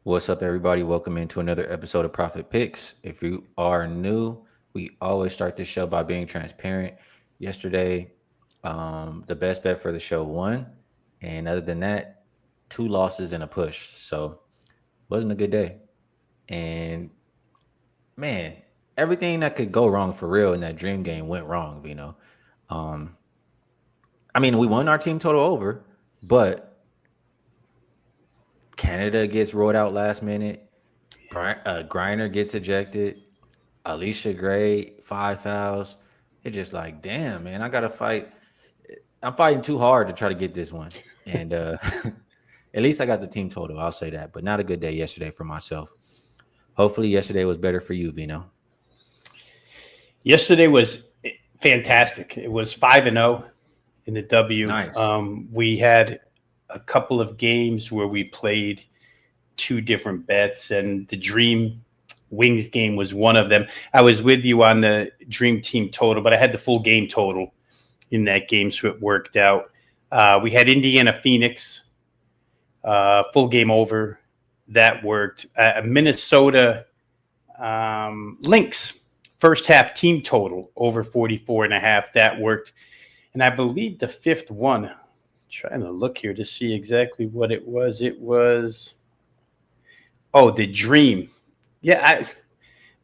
What's up, everybody? Welcome into another episode of Profit Picks. If you are new, we always start this show by being transparent. Yesterday, the best bet for the show won, and other than that, two losses and a push. So, wasn't a good day. And man, everything that could go wrong for real in that dream game went wrong. Um, I mean, we won our team total over, but Canada gets rolled out last minute. Griner gets ejected. Alicia Gray, 5 fouls. It's just like, damn, man, I gotta fight. I'm fighting too hard to try to get this one. And at least I got the team total. I'll say that. But not a good day yesterday for myself. Hopefully yesterday was better for you, Vino. Yesterday was fantastic. It was 5-0 in the W. Nice. We had a couple of games where we played two different bets, and the Dream Wings game was one of them. I was with you on the Dream Team total, but I had the full game total in that game, so it worked out. We had Indiana Phoenix, full game over. That worked. Minnesota Lynx, first half team total over 44.5. That worked. And I believe the fifth one, I'm trying to look here to see exactly what it was. It was, the Dream. Yeah,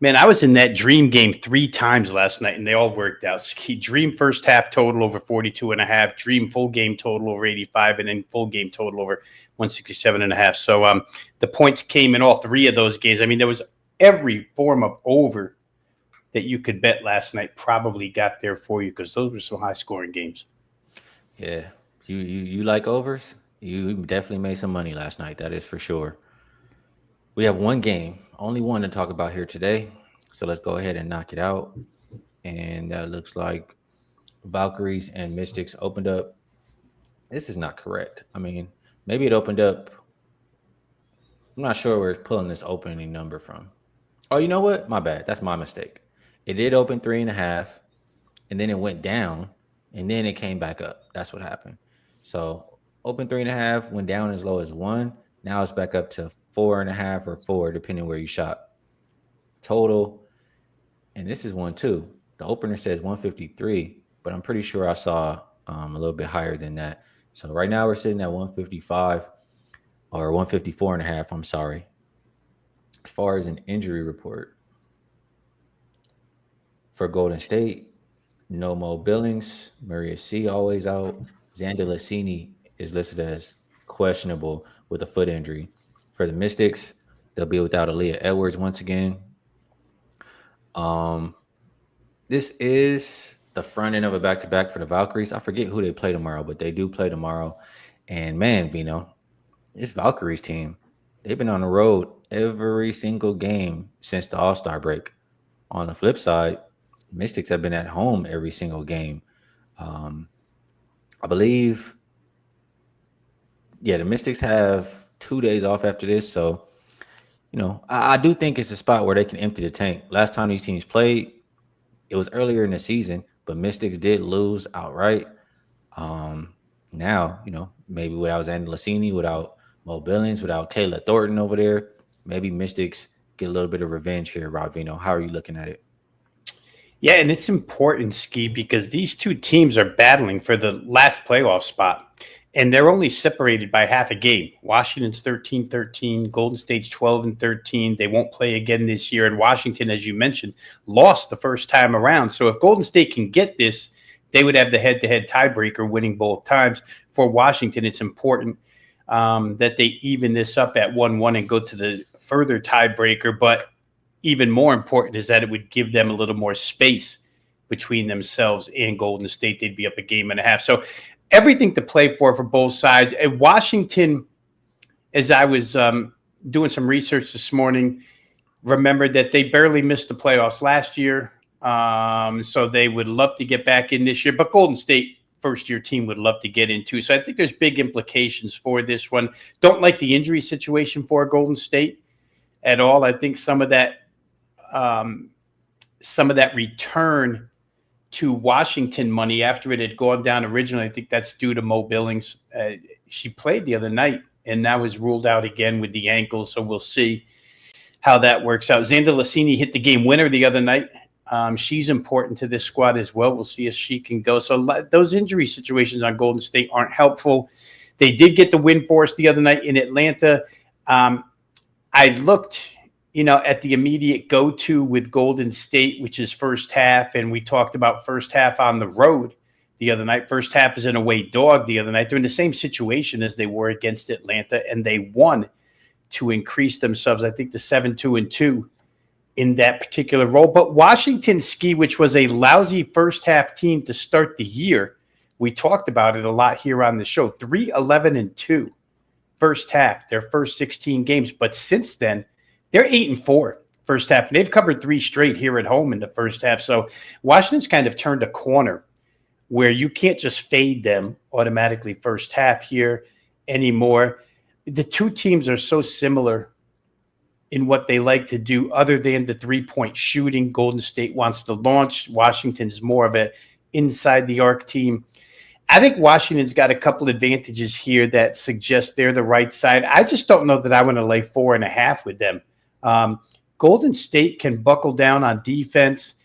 I was in that Dream game 3 times last night, and they all worked out. Skee Dream first half total over 42.5, Dream full game total over 85, and then full game total over 167.5. So the points came in all three of those games. I mean, there was every form of over that you could bet last night probably got there for you, because those were some high scoring games. Yeah. You like overs? You definitely made some money last night, that is for sure. We have one game, only one to talk about here today. So let's go ahead and knock it out. And that looks like Valkyries and Mystics opened up. This is not correct. I mean, maybe it opened up. I'm not sure where it's pulling this opening number from. Oh, you know what? My bad. That's my mistake. It did open 3.5, and then it went down, and then it came back up. That's what happened. So open 3.5, went down as low as 1. Now it's back up to 4.5 or 4, depending where you shot. Total, and this is one too. The opener says 153, but I'm pretty sure I saw a little bit higher than that. So right now we're sitting at 155 or 154.5. I'm sorry. As far as an injury report for Golden State, no Mo Billings, Maria C always out. Xander Lassini is listed as questionable with a foot injury. For the Mystics, they'll be without Aaliyah Edwards once again. Um, this is the front end of a back to back for the Valkyries. I forget who they play tomorrow, but they do play tomorrow. And man, Vino, this Valkyries team, they've been on the road every single game since the All-Star break. On the flip side, Mystics have been at home every single game. Um, I believe, the Mystics have 2 days off after this. So, I do think it's a spot where they can empty the tank. Last time these teams played, it was earlier in the season, but Mystics did lose outright. Now, maybe without Xander Lassini, without Mo Billings, without Kayla Thornton over there, maybe Mystics get a little bit of revenge here, Rob Veno. How are you looking at it? Yeah, and it's important, Skee, because these two teams are battling for the last playoff spot, and they're only separated by half a game. Washington's 13-13, Golden State's 12-13. They won't play again this year, and Washington, as you mentioned, lost the first time around. So if Golden State can get this, they would have the head-to-head tiebreaker, winning both times. For Washington, it's important that they even this up at 1-1 and go to the further tiebreaker, but even more important is that it would give them a little more space between themselves and Golden State. They'd be up a game and a half. So everything to play for both sides. And Washington, as I was doing some research this morning, remembered that they barely missed the playoffs last year. So they would love to get back in this year. But Golden State, first-year team, would love to get into. So I think there's big implications for this one. Don't like the injury situation for Golden State at all. I think some of that return to Washington money after it had gone down originally, I think that's due to Mo Billings. She played the other night and now is ruled out again with the ankle. So we'll see how that works out. Xander Lassini hit the game winner the other night. She's important to this squad as well. We'll see if she can go. So those injury situations on Golden State aren't helpful. They did get the win for us the other night in Atlanta. I looked, at the immediate go-to with Golden State, which is first half, and we talked about first half on the road the other night. First half is an away dog the other night. They're in the same situation as they were against Atlanta, and they won to increase themselves, I think, to 7-2-2 in that particular role. But Washington Skee, which was a lousy first half team to start the year, we talked about it a lot here on the show, 3-11-2 first half, their first 16 games. But since then, they're 8-4 first half. And they've covered 3 straight here at home in the first half. So Washington's kind of turned a corner where you can't just fade them automatically first half here anymore. The two teams are so similar in what they like to do other than the three-point shooting. Golden State wants to launch. Washington's more of an inside the arc team. I think Washington's got a couple advantages here that suggest they're the right side. I just don't know that I want to lay 4.5 with them. Golden State can buckle down on defense.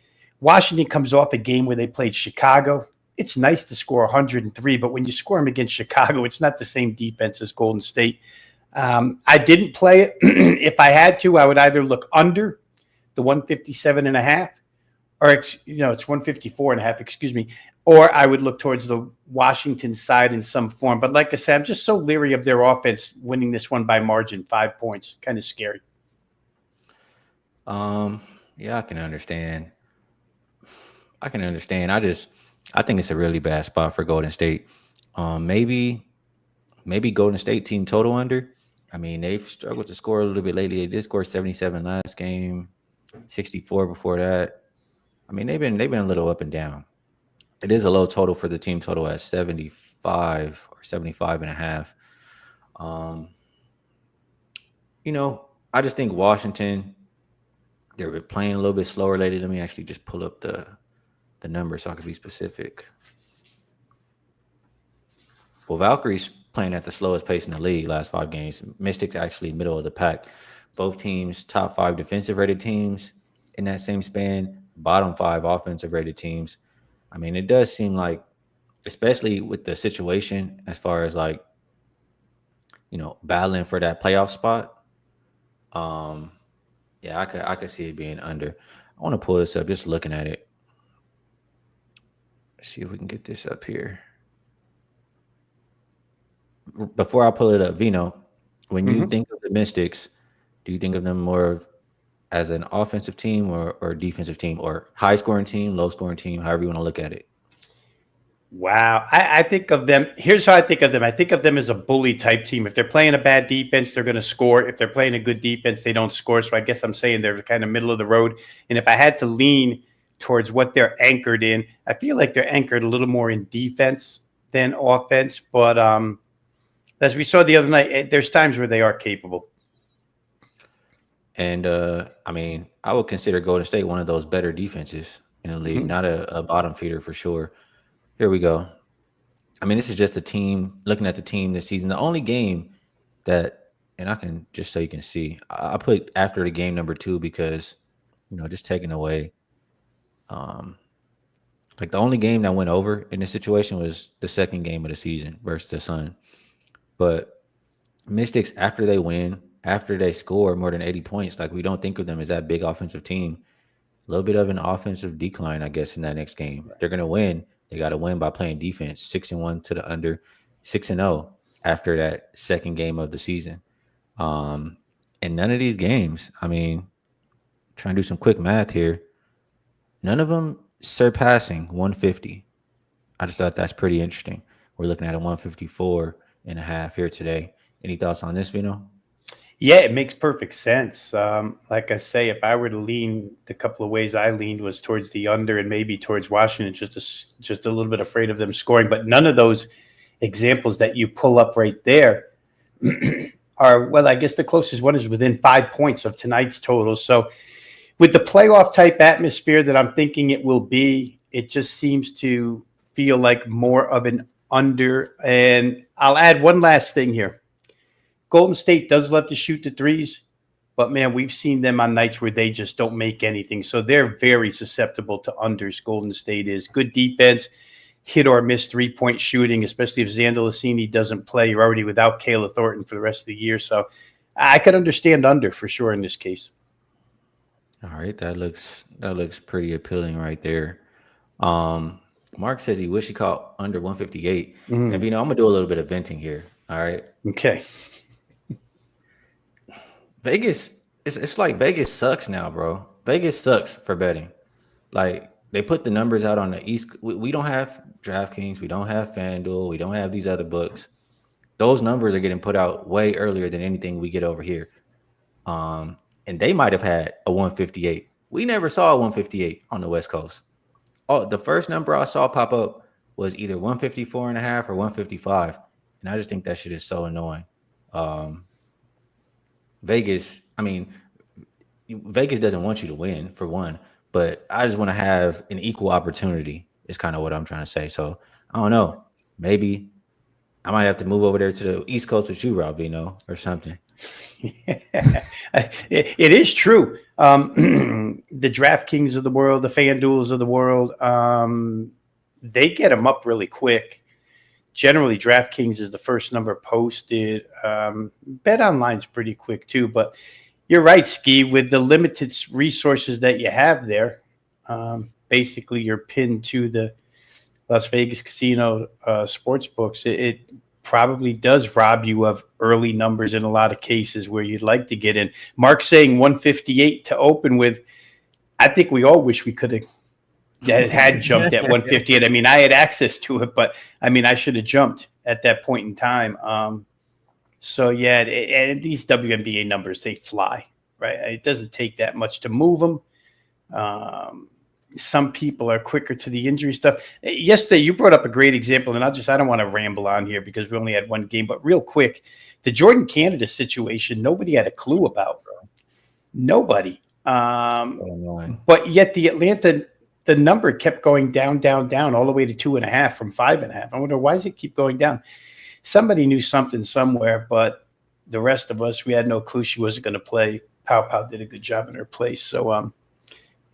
Washington comes off a game where they played Chicago. It's nice to score 103, but when you score them against Chicago, it's not the same defense as Golden State. I didn't play it. If I had to, I would either look under the 157.5, or it's 154.5, excuse me, or I would look towards the Washington side in some form. But like I said, I'm just so leery of their offense winning this one by margin, 5 points. Kind of scary. Yeah, I can understand. I think it's a really bad spot for Golden State. Maybe Golden State team total under. I mean, they've struggled to score a little bit lately. They did score 77 last game, 64 before that. I mean, they've been a little up and down. It is a low total for the team total at 75 or 75.5. I just think Washington, they're playing a little bit slower lately. Let me actually just pull up the number so I can be specific. Well, Valkyries playing at the slowest pace in the league last 5 games. Mystics actually middle of the pack. Both teams top 5 defensive rated teams in that same span, bottom 5 offensive rated teams. I mean, it does seem like, especially with the situation as far as battling for that playoff spot. Yeah, I could see it being under. I want to pull this up, just looking at it. Let's see if we can get this up here. Before I pull it up, Veno, when you think of the Mystics, do you think of them more as an offensive team or defensive team, or high scoring team, low scoring team, however you want to look at it? Wow. I think of them. Here's how I think of them. I think of them as a bully type team. If they're playing a bad defense, they're going to score. If they're playing a good defense, they don't score. So I guess I'm saying they're kind of middle of the road. And if I had to lean towards what they're anchored in, I feel like they're anchored a little more in defense than offense. But as we saw the other night, there's times where they are capable. And I mean, I would consider Golden State one of those better defenses in the league, not a bottom feeder for sure. Here we go. I mean, this is just a team, looking at the team this season. The only game that, and I can just so you can see, I put after the game number 2 because, just taking away. Like the only game that went over in this situation was the second game of the season versus the Sun. But Mystics, after they win, after they score more than 80 points, like we don't think of them as that big offensive team. A little bit of an offensive decline, I guess, in that next game. If they're going to win, they got to win by playing defense. 6-1 to the under, 6-0 after that second game of the season. And none of these games, I mean, trying to do some quick math here, none of them surpassing 150. I just thought that's pretty interesting. We're looking at a 154.5 here today. Any thoughts on this, Veno? Yeah, it makes perfect sense. Like I say, if I were to lean, the couple of ways I leaned was towards the under and maybe towards Washington, just a little bit afraid of them scoring. But none of those examples that you pull up right there are, well, I guess the closest one is within 5 points of tonight's total. So with the playoff type atmosphere that I'm thinking it will be, it just seems to feel like more of an under. And I'll add one last thing here. Golden State does love to shoot the threes, but man, we've seen them on nights where they just don't make anything. So they're very susceptible to unders. Golden State is good defense, hit or miss 3-point shooting, especially if Zandalicini doesn't play. You're already without Kayla Thornton for the rest of the year. So I could understand under for sure in this case. All right, that looks pretty appealing right there. Mark says he wish he caught under 158. And Vino, I'm gonna do a little bit of venting here. All right. Okay. Vegas, it's like Vegas sucks now, bro. Vegas sucks for betting. Like they put the numbers out on the East. We don't have DraftKings, we don't have FanDuel, we don't have these other books. Those numbers are getting put out way earlier than anything we get over here. And they might have had a 158. We never saw a 158 on the West Coast. Oh, the first number I saw pop up was either 154.5 or 155. And I just think that shit is so annoying. Vegas, I mean, Vegas doesn't want you to win, for one, but I just want to have an equal opportunity is kind of what I'm trying to say. So I don't know. Maybe I might have to move over there to the East Coast with you, Rob Veno, or something. It is true. The DraftKings of the world, the FanDuels of the world, they get them up really quick. Generally, DraftKings is the first number posted. Bet Online's pretty quick too, but you're right, Skee. With the limited resources that you have there, basically you're pinned to the Las Vegas casino sports books. It probably does rob you of early numbers in a lot of cases where you'd like to get in. Mark saying 158 to open with. I think we all wish we could have had jumped at 158. I mean, I had access to it, but I mean, I should have jumped at that point in time. So yeah, and these WNBA numbers, they fly, right? It doesn't take that much to move them. Some people are quicker to the injury stuff. Yesterday, you brought up a great example, and I don't want to ramble on here because we only had one game, but real quick, the Jordan Canada situation, nobody had a clue about. Nobody. But yet the Atlanta, the number kept going down, down, down all the way to 2.5 from 5.5. I wonder, why does it keep going down? Somebody knew something somewhere, but the rest of us, we had no clue she wasn't going to play. Pow did a good job in her place. So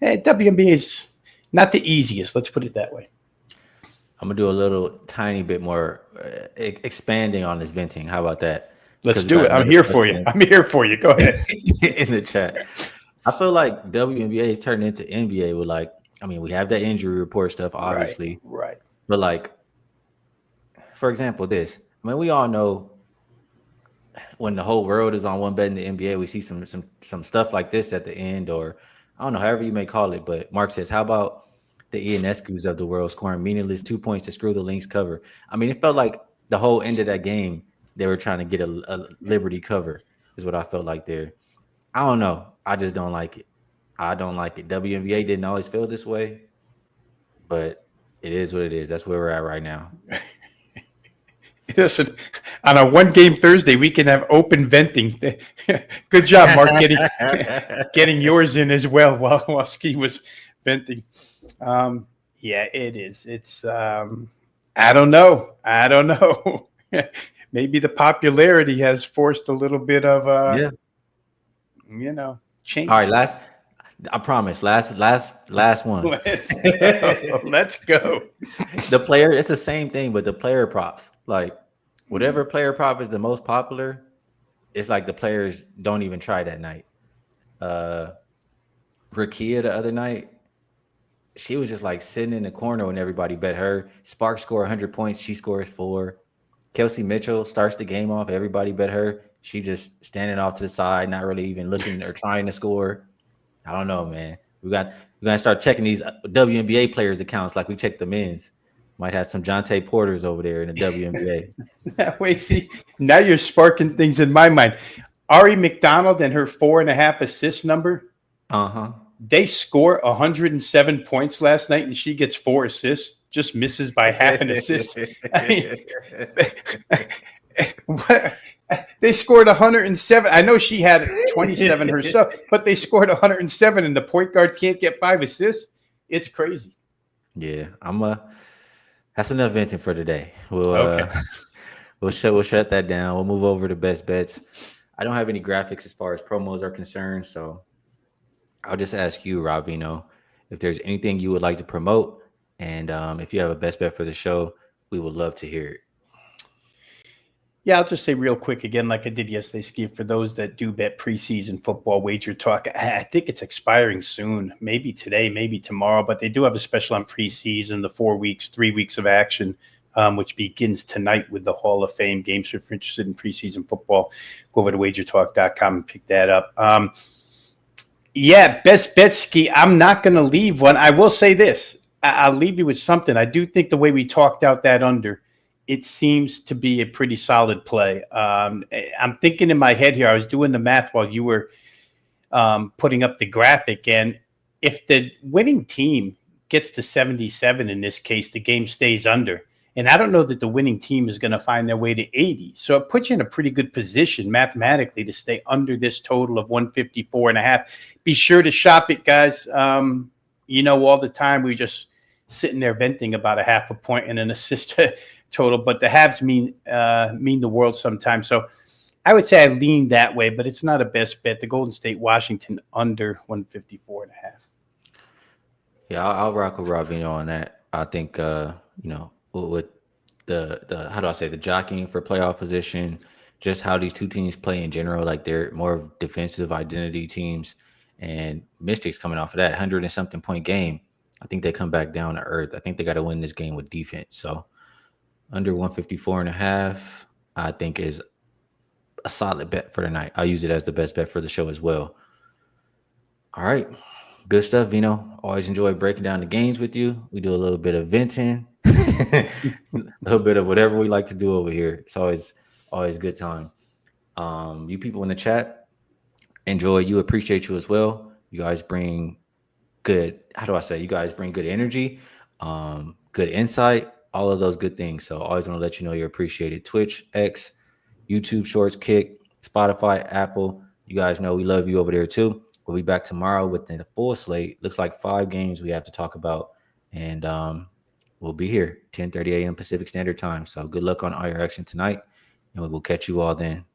WNBA is not the easiest. Let's put it that way. I'm going to do a little tiny bit more expanding on this venting. How about that? Let's do it. I'm here for you. I'm here for you. Go ahead. In the chat. I feel like WNBA is turning into NBA with like, I mean, we have that injury report stuff, obviously. Right. But like, for example, this. I mean, we all know when the whole world is on one bet in the NBA, we see some stuff like this at the end, or I don't know, however you may call it. But Mark says, how about the Ionescus of the world scoring meaningless 2 points to screw the Lynx cover? I mean, it felt like the whole end of that game, they were trying to get a Liberty cover, is what I felt like there. I don't know. I just don't like it. I don't like it. WNBA didn't always feel this way, but it is what it is. That's where we're at right now. Listen, on a one-game Thursday, we can have open venting. Good job, Mark, getting yours in as well while Skee was venting. Yeah, it is. It's I don't know. Maybe the popularity has forced a little bit of change. All right, I promise. Last one. Let's go. The player, it's the same thing, but the player props, like whatever player prop is the most popular, it's like the players don't even try that night. Rakia the other night, she was just like sitting in the corner when everybody bet her. Sparks score 100 points, she scores 4. Kelsey Mitchell starts the game off, everybody bet her. She just standing off to the side, not really even looking or trying to score. I don't know, man. We're gonna start checking these WNBA players' accounts like we check the men's. Might have some Jonte Porters over there in the WNBA. Wait, see, now you're sparking things in my mind. Ari McDonald and her 4.5 assist number. They score 107 points last night, and she gets 4 assists. Just misses by half an assist. I mean, what? They scored 107. I know she had 27 herself, but they scored 107, and the point guard can't get 5 assists. It's crazy. Yeah, that's enough venting for today. We'll we'll shut that down. We'll move over to best bets. I don't have any graphics as far as promos are concerned, so I'll just ask you, Rob Veno, if there's anything you would like to promote, and if you have a best bet for the show, we would love to hear it. Yeah, I'll just say real quick again, like I did yesterday, Ski, for those that do bet preseason football wager talk, I think it's expiring soon, maybe today, maybe tomorrow, but they do have a special on preseason, the 4 weeks, 3 weeks of action, which begins tonight with the Hall of Fame games. So if you're interested in preseason football, go over to wagertalk.com and pick that up. Yeah, best bet, Ski. I'm not going to leave one. I will say this. I'll leave you with something. I do think the way we talked out that under, it seems to be a pretty solid play. I'm thinking in my head here, I was doing the math while you were putting up the graphic. And if the winning team gets to 77 in this case, the game stays under. And I don't know that the winning team is going to find their way to 80. So it puts you in a pretty good position mathematically to stay under this total of 154.5. Be sure to shop it, guys. All the time we just sitting there venting about a half a point and an assist total, but the halves mean the world sometimes. So I would say I lean that way, but it's not a best bet. The Golden State Washington under 154.5. Yeah, I'll rock with Rob Veno on that. I think with the how do I say, the jockeying for playoff position, just how these two teams play in general, like they're more of defensive identity teams, and Mystics coming off of that 100 and something point game. I think they come back down to earth. I think they got to win this game with defense. So under 154.5, I think is a solid bet for the night. I'll use it as the best bet for the show as well. All right. Good stuff, Vino. Always enjoy breaking down the games with you. We do a little bit of venting, a little bit of whatever we like to do over here. It's always good time. You people in the chat, enjoy you, appreciate you as well. You guys bring good, how do I say, you guys bring good energy, good insight, all of those good things. So always want to let you know you're appreciated. Twitch, X, YouTube Shorts, Kick, Spotify, Apple. You guys know we love you over there too. We'll be back tomorrow with the full slate. Looks like 5 games we have to talk about. And we'll be here 10:30 a.m. Pacific Standard Time. So good luck on all your action tonight. And we will catch you all then.